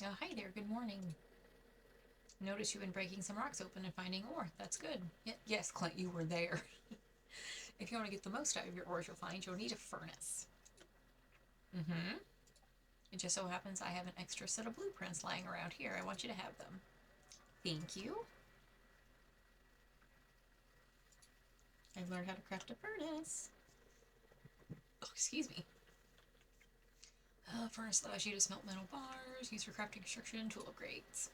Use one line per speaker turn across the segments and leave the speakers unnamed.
Hi there, good morning. Notice you've been breaking some rocks open and finding ore. That's good. Yes, Clint, you were there. If you want to get the most out of your ores you'll find, you'll need a furnace. Mm-hmm. It just so happens I have an extra set of blueprints lying around here. I want you to have them. Thank you. I've learned how to craft a furnace. Oh, excuse me. Furnace allows you to smelt metal bars, used for crafting construction, tool upgrades.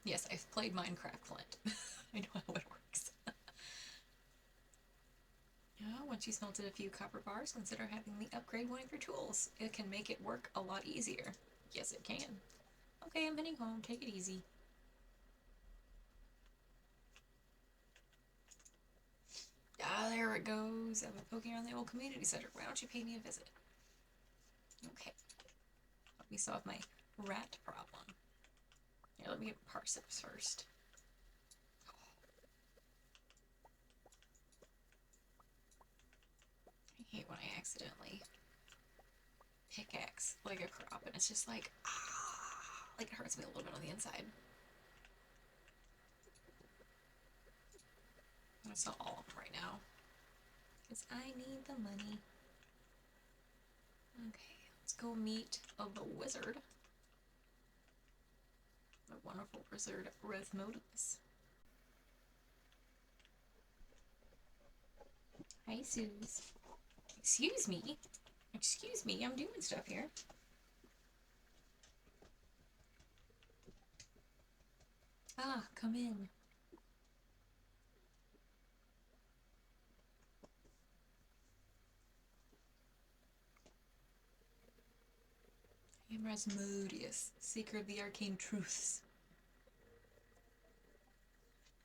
Yes, I've played Minecraft, Clint. I know how it works. Once you smelted a few copper bars, consider having the upgrade one of your tools. It can make it work a lot easier. Yes, it can. Okay, I'm heading home. Take it easy. Ah, there it goes. I've been poking around the old community center. Why don't you pay me a visit? Okay. Let me solve my rat problem. Yeah, let me get parsnips first. I hate when I accidentally pickaxe like a crop and it's just like, ah, like it hurts me a little bit on the inside. That's not all of them right now. Because I need the money. Okay, let's go meet the wizard. The wonderful wizard Rosmodus. Hi, Suze. Excuse me. Excuse me, I'm doing stuff here. Ah, come in. I am Rasmodius, seeker of the arcane truths.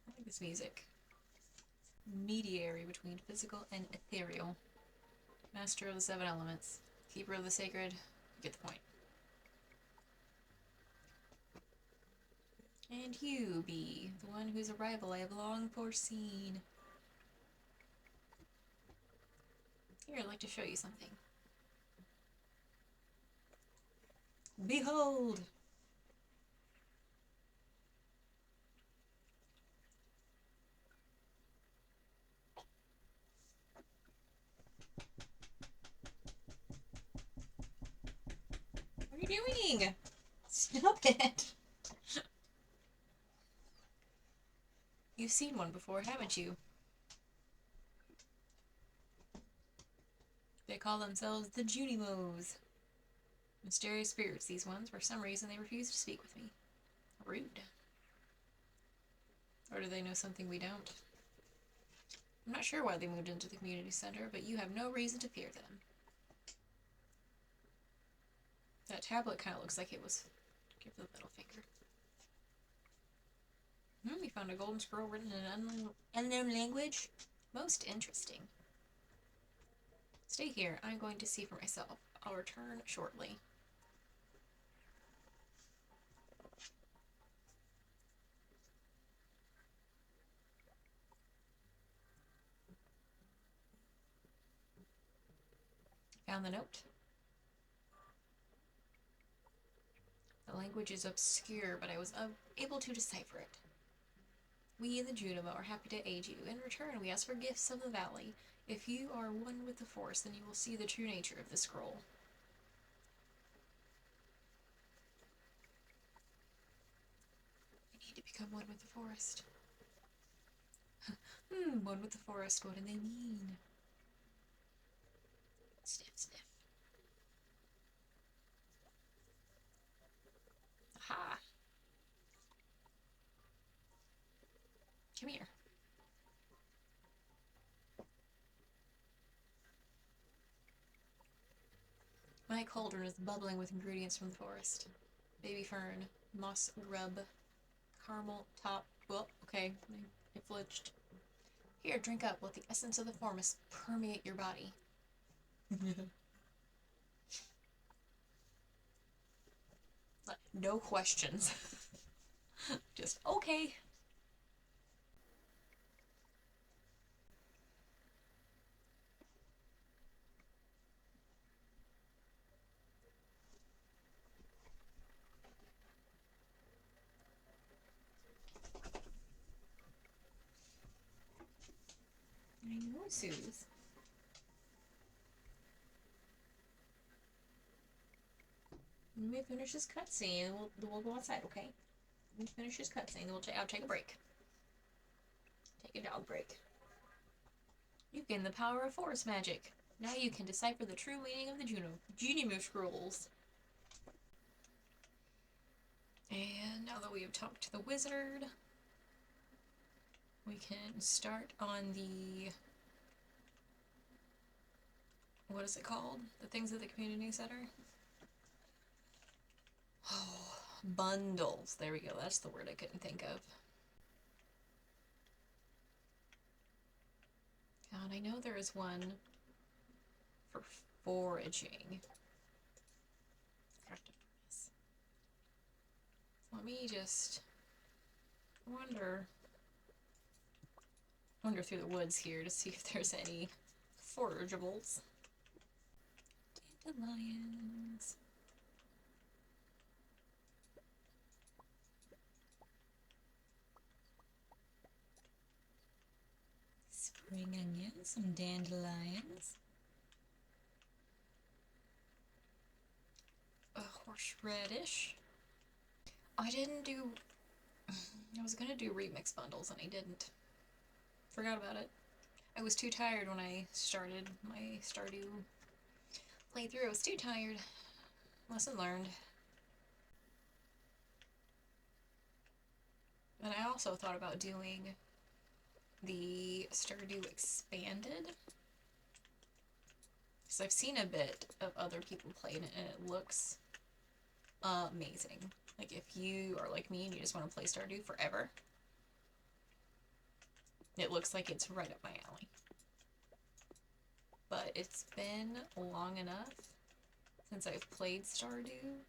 I like this music. Mediary between physical and ethereal. Master of the seven elements. Keeper of the sacred. You get the point. And you be the one whose arrival I have long foreseen. Here, I'd like to show you something. Behold! What are you doing? Stop it! You've seen one before, haven't you? They call themselves the Junimos. Mysterious spirits, these ones. For some reason, they refuse to speak with me. Rude. Or do they know something we don't? I'm not sure why they moved into the community center, but you have no reason to fear them. That tablet kind of looks like it was... Give the middle finger. We found a golden scroll written in an unknown language. Most interesting. Stay here. I'm going to see for myself. I'll return shortly. Found the note. The language is obscure, but I was able to decipher it. We, the Junimo, are happy to aid you. In return, we ask for gifts of the valley. If you are one with the forest, then you will see the true nature of the scroll. I need to become one with the forest. One with the forest, what do they mean? Sniff, sniff. Aha! Come here. My cauldron is bubbling with ingredients from the forest. Baby fern, moss grub, caramel top. Well, okay, I flinched. Here, drink up. Let the essence of the forest permeate your body. No questions. Just, okay. Suze. When we finish this cutscene, we'll go outside, okay? When we finish this cutscene, I'll take a break. Take a dog break. You gain the power of forest magic. Now you can decipher the true meaning of the Junimo scrolls. And now that we have talked to the wizard, we can start on the... What is it called? The things at the community center? Oh, bundles. There we go. That's the word I couldn't think of. And I know there is one for foraging. Let me just wander through the woods here to see if there's any forageables. Dandelions. Spring onions, some dandelions. A horseradish. I was gonna do remix bundles and I didn't. Forgot about it. I was too tired when I started my Stardew playthrough. I was too tired. Lesson learned. And I also thought about doing the Stardew Expanded. Because I've seen a bit of other people playing it and it looks amazing. Like if you are like me and you just want to play Stardew forever, it looks like it's right up my alley. But it's been long enough since I've played Stardew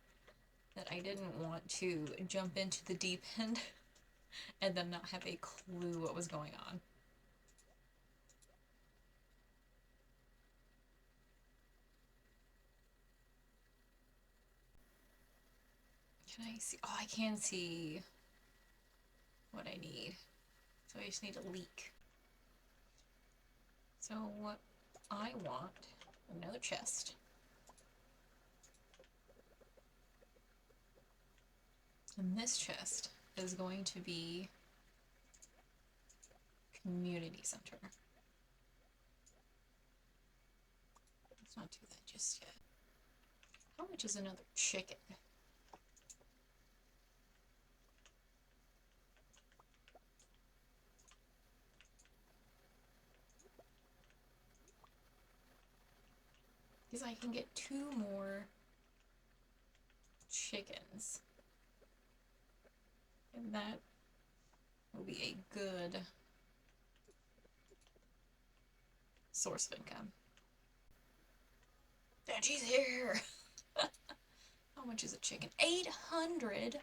that I didn't want to jump into the deep end and then not have a clue what was going on. Can I see? Oh, I can see what I need. So I just need a leek. So what I want, another chest. And this chest is going to be community center. Let's not do that just yet. How much is another chicken? Because I can get 2 more chickens. And that will be a good source of income. And she's here! How much is a chicken? 800!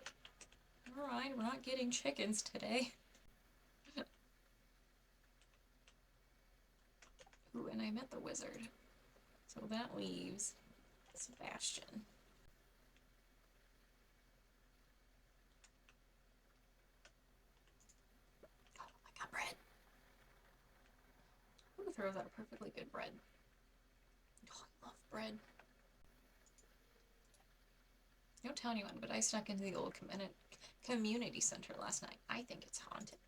Alright, we're not getting chickens today. Ooh, and I met the wizard. So that leaves Sebastian. Oh, I got bread. Who throws out a perfectly good bread? Oh, I love bread. Don't tell anyone, but I snuck into the old community center last night. I think it's haunted.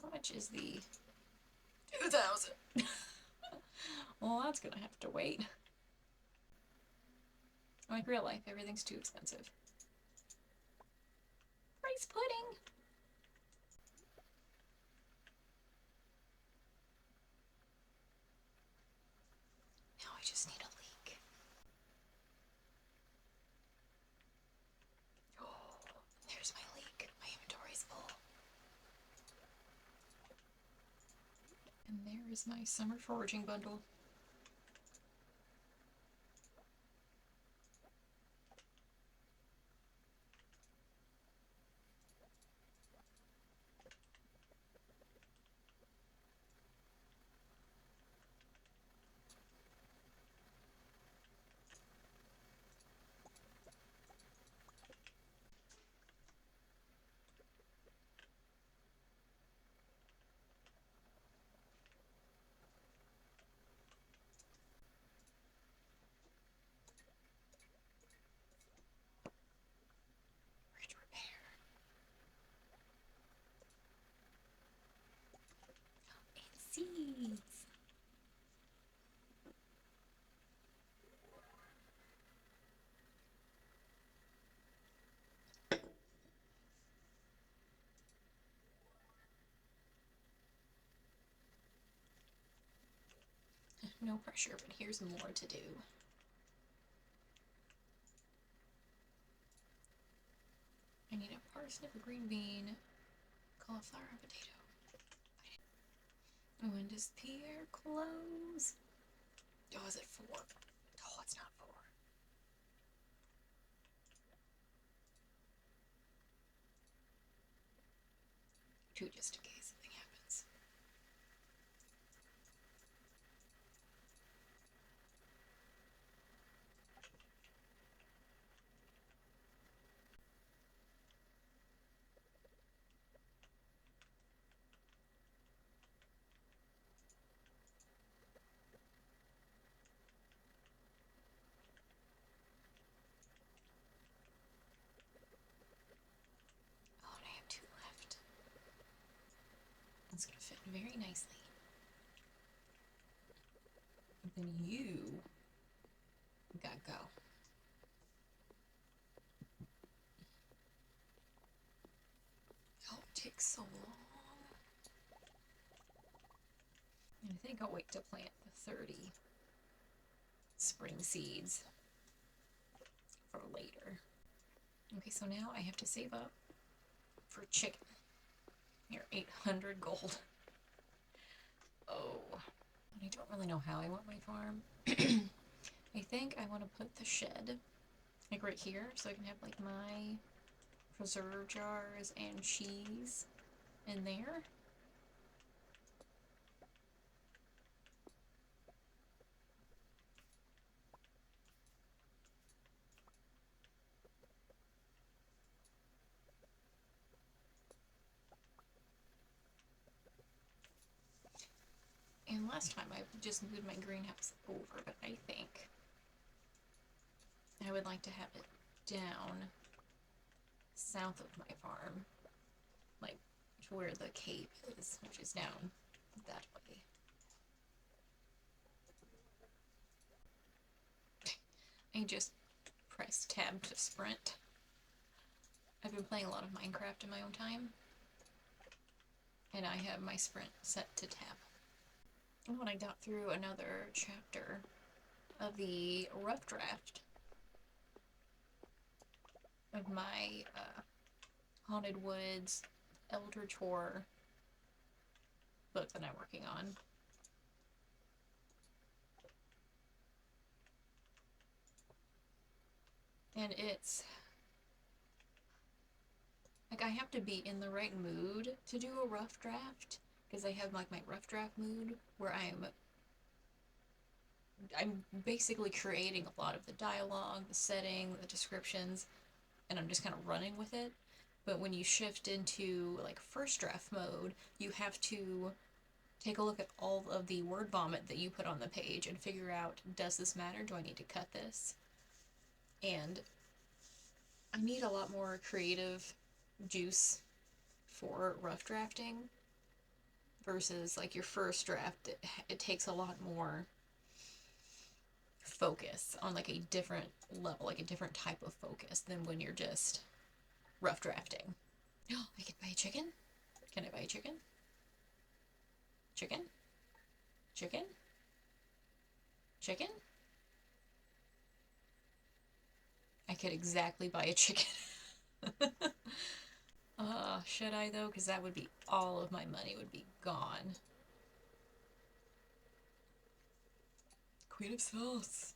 How much is the 2,000? Well, that's gonna have to wait. Like real life, everything's too expensive. Rice pudding! Now I just need a leek. Oh, there's my leek. My inventory's full. And there is my summer foraging bundle. No pressure, but here's more to do. I need a parsnip, a green bean, cauliflower, and potato. When does Pierre close? Oh, is it 4? Oh, it's not 4. 2 just in case something happens. Oh, and I have 2 left. It's gonna fit very nicely. And then you gotta go. Oh, it takes so long. And I think I'll wait to plant the 30 spring seeds for later. Okay, so now I have to save up for chicken. Here, 800 gold. Oh, I don't really know how I want my farm. I think I want to put the shed like right here, so I can have like my preserve jars and cheese in there. And last time I just moved my greenhouse over, but I think I would like to have it down south of my farm, like to where the cave is, which is down that way. I just pressed tab to sprint. I've been playing a lot of Minecraft in my own time, and I have my sprint set to tab. And when I got through another chapter of the rough draft of my Haunted Woods Elder Tour book that I'm working on. And it's like I have to be in the right mood to do a rough draft, because I have like my rough draft mood where I'm basically creating a lot of the dialogue, the setting, the descriptions, and I'm just kind of running with it. But when you shift into like first draft mode, you have to take a look at all of the word vomit that you put on the page and figure out, does this matter? Do I need to cut this? And I need a lot more creative juice for rough drafting versus like your first draft. It takes a lot more focus on like a different level, like a different type of focus than when you're just rough drafting. Oh, I can buy a chicken? Can I buy a chicken? Chicken? Chicken? Chicken? I could exactly buy a chicken. Should I though? Because that would be all of my money would be gone. Queen of sauce.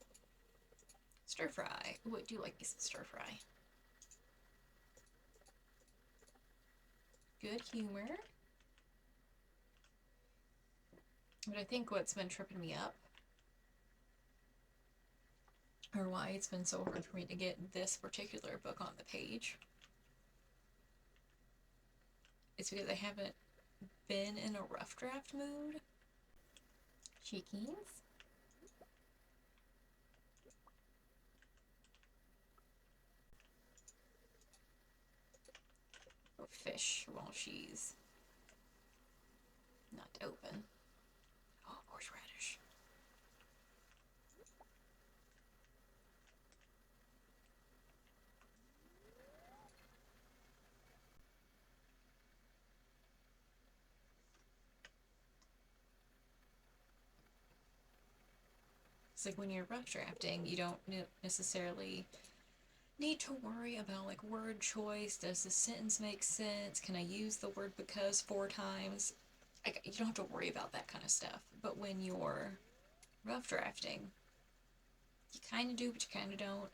Stir fry. Ooh, I do like these stir fry. Good humor. But I think what's been tripping me up, or why it's been so hard for me to get this particular book on the page, is because I haven't been in a rough draft mood. Chickens. Or fish while she's not open. Oh, horseradish. It's like when you're rough drafting, you don't necessarily need to worry about like word choice. Does the sentence make sense? Can I use the word because 4 times? Like, you don't have to worry about that kind of stuff. But when you're rough drafting, you kind of do, but you kind of don't.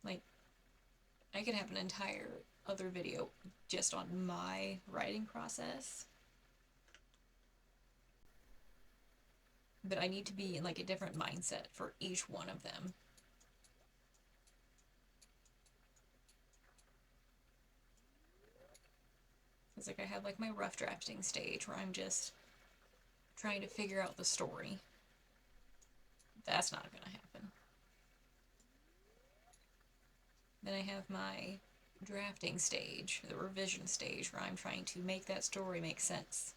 Like, I could have an entire other video just on my writing process. But I need to be in like a different mindset for each one of them. It's like I have like my rough drafting stage where I'm just trying to figure out the story. That's not gonna happen. Then I have my drafting stage, the revision stage, where I'm trying to make that story make sense.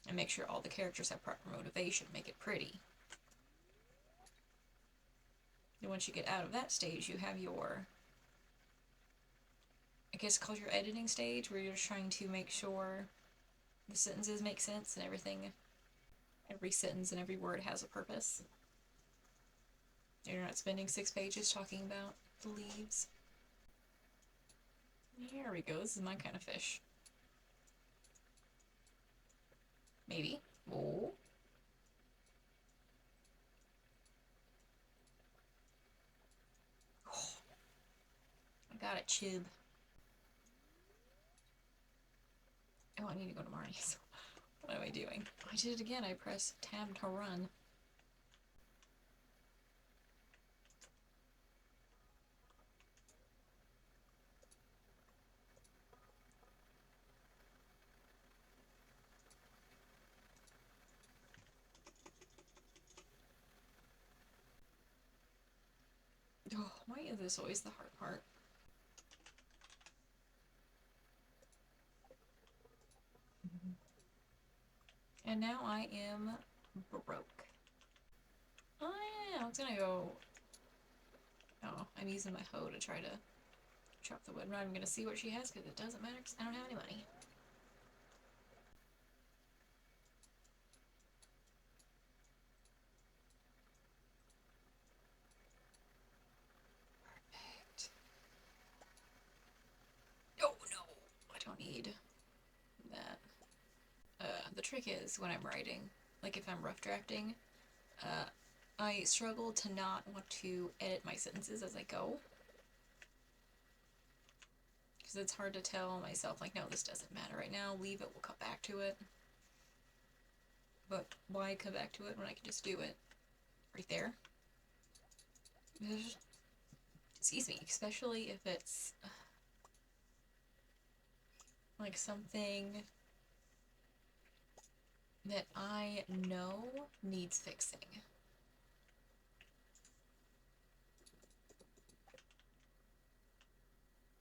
And make sure all the characters have proper motivation, make it pretty. And once you get out of that stage, you have your, I guess it's called your editing stage, where you're just trying to make sure the sentences make sense and everything, every sentence and every word has a purpose. You're not spending 6 pages talking about the leaves. Here we go, this is my kind of fish. Maybe. Oh. I got it, Chib. Oh, I need to go to Marnie's. What am I doing? I did it again. I pressed tab to run. Oh, why is this always the hard part? And now I am broke. Oh yeah, I was gonna go... Oh, I'm using my hoe to try to chop the wood. I'm not even gonna see what she has because it doesn't matter because I don't have any money. Perfect. Oh no, I don't need that. The trick is when I'm writing, like if I'm rough drafting, I struggle to not want to edit my sentences as I go. Because it's hard to tell myself, like, no, this doesn't matter right now, leave it, we'll come back to it. But why come back to it when I can just do it right there? Excuse me, especially if it's like something that I know needs fixing.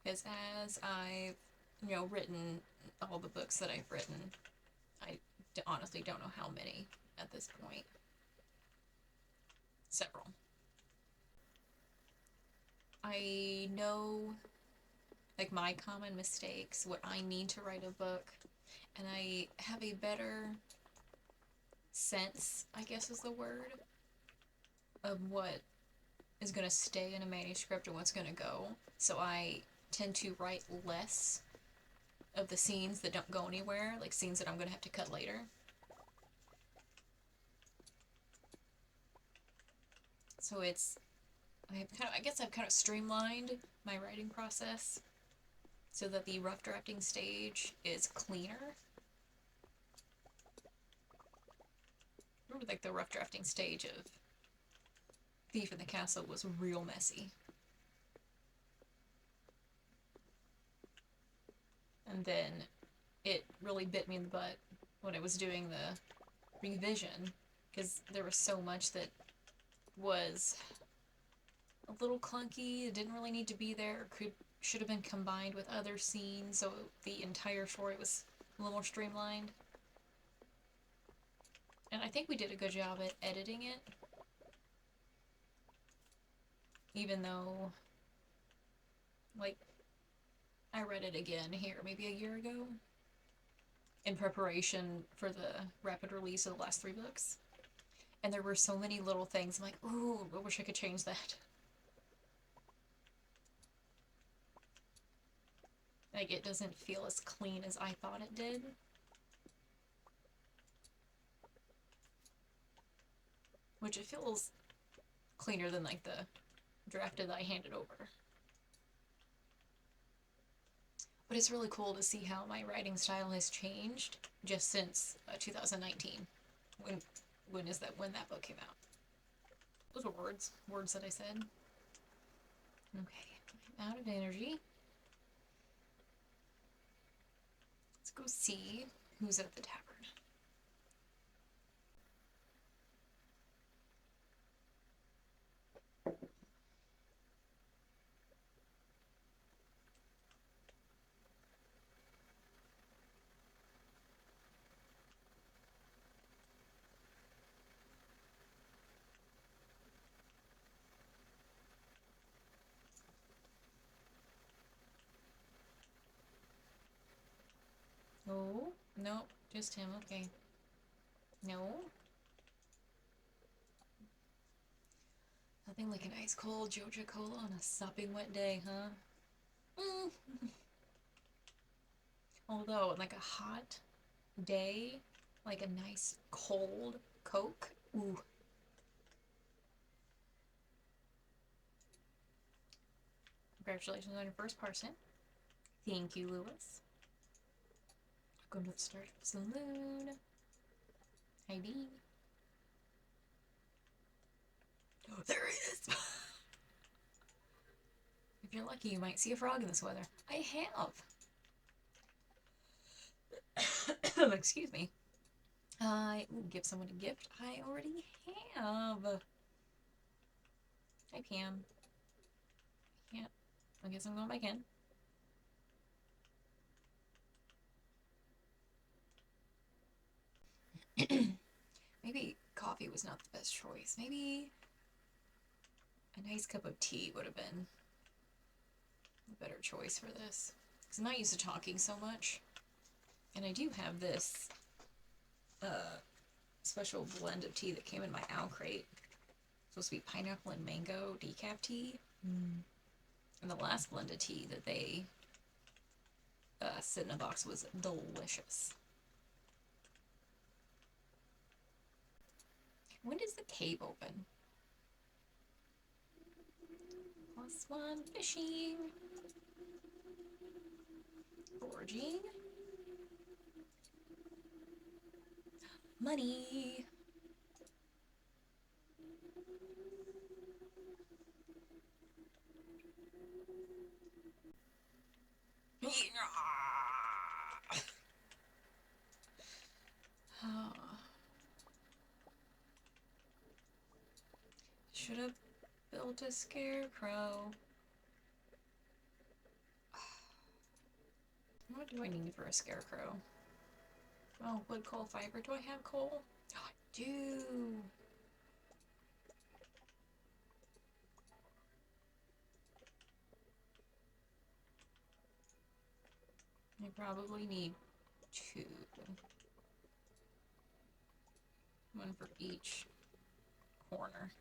Because as I've, written all the books that I've written, I honestly don't know how many at this point. Several. I know, like, my common mistakes, what I need to write a book, and I have a better sense, I guess is the word, of what is going to stay in a manuscript and what's going to go. So I tend to write less of the scenes that don't go anywhere, like scenes that I'm going to have to cut later. So it's, I guess I've kind of streamlined my writing process so that the rough drafting stage is cleaner. I remember, like, the rough drafting stage of Thief in the Castle was real messy. And then it really bit me in the butt when I was doing the revision, because there was so much that was a little clunky, it didn't really need to be there, should have been combined with other scenes, so the entire story was a little more streamlined. And I think we did a good job at editing it. Even though, like, I read it again here maybe a year ago in preparation for the rapid release of the last 3 books. And there were so many little things. I'm like, ooh, I wish I could change that. Like, it doesn't feel as clean as I thought it did. Which it feels cleaner than, like, the drafted that I handed over. But it's really cool to see how my writing style has changed just since 2019. When that book came out? Those were words that I said. Okay, I'm out of energy. Let's go see who's at the tavern. Oh, no, just him, okay. No. Nothing like an ice cold Joja Cola on a sopping wet day, huh? Although, like a hot day, like a nice cold Coke, ooh. Congratulations on your first parson. Thank you, Lewis. Welcome to the Stardew Saloon. Hi, B. Oh, there he is! If you're lucky, you might see a frog in this weather. I have! Excuse me. Give someone a gift. I already have. Hi, Pam. Can't. I guess I'm going back in. Maybe coffee was not the best choice. Maybe a nice cup of tea would have been a better choice for this. Because I'm not used to talking so much. And I do have this special blend of tea that came in my owl crate. It's supposed to be pineapple and mango decaf tea. And the last blend of tea that they sent in a box was delicious. When does the cave open? +1 fishing. Foraging. Money. Should have built a scarecrow. What do I need for a scarecrow? Oh, wood, coal, fiber. Do I have coal? Oh, I do. I probably need 2. One for each corner.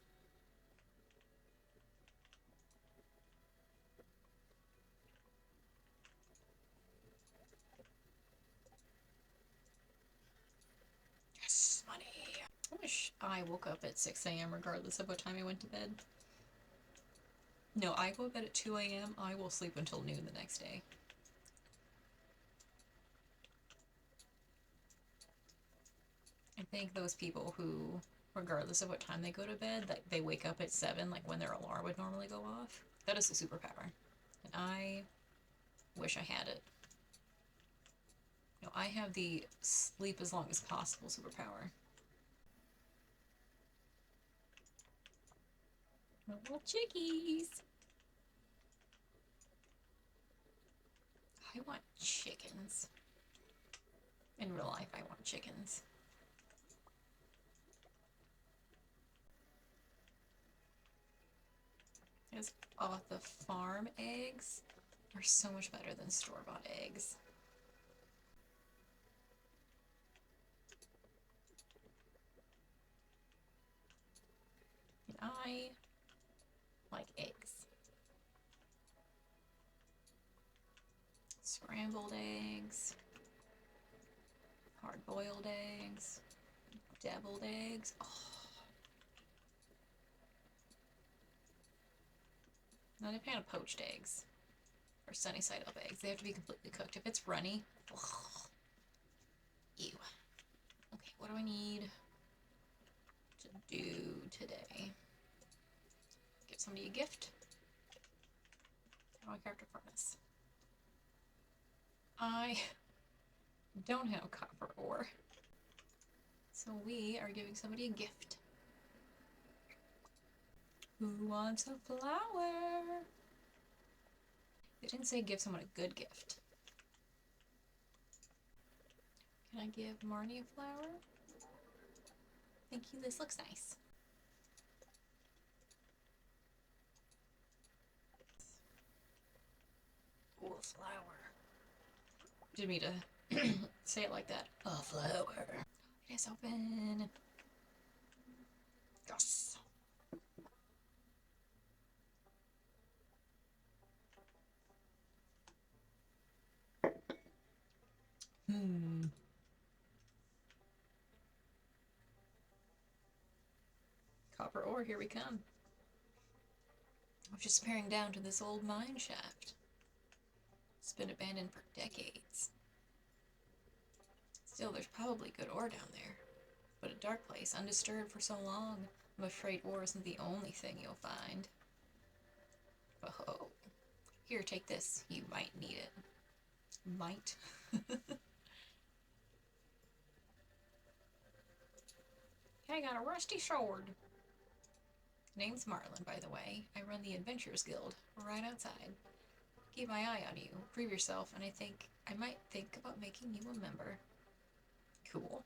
Yes, money. I wish I woke up at 6 a.m. regardless of what time I went to bed. No, I go to bed at 2 a.m. I will sleep until noon the next day. I think those people who, regardless of what time they go to bed, that they wake up at 7, like when their alarm would normally go off, that is a superpower. And I wish I had it. No, I have the sleep as long as possible superpower. Little chickies! I want chickens. In real life, I want chickens. Because the farm eggs are so much better than store-bought eggs. I like eggs. Scrambled eggs. Hard-boiled eggs. Deviled eggs. Oh. Not a fan of poached eggs. Or sunny side up eggs. They have to be completely cooked. If it's runny, ugh. Ew. Okay, what do I need to do today? Give somebody a gift. How do I craft a furnace? I don't have copper ore. So we are giving somebody a gift. Who wants a flower? They didn't say give someone a good gift. Can I give Marnie a flower? Thank you, this looks nice. Ooh, a flower. Didn't mean to say it like that. A flower. It is open. Yes. Copper ore, here we come. I was just peering down to this old mine shaft. It's been abandoned for decades. Still, there's probably good ore down there. But a dark place, undisturbed for so long. I'm afraid ore isn't the only thing you'll find. Oh. Here, take this. You might need it. Might. I got a rusty sword. Name's Marlin, by the way. I run the Adventurers Guild, right outside. Keep my eye on you, prove yourself, and I might think about making you a member. Cool.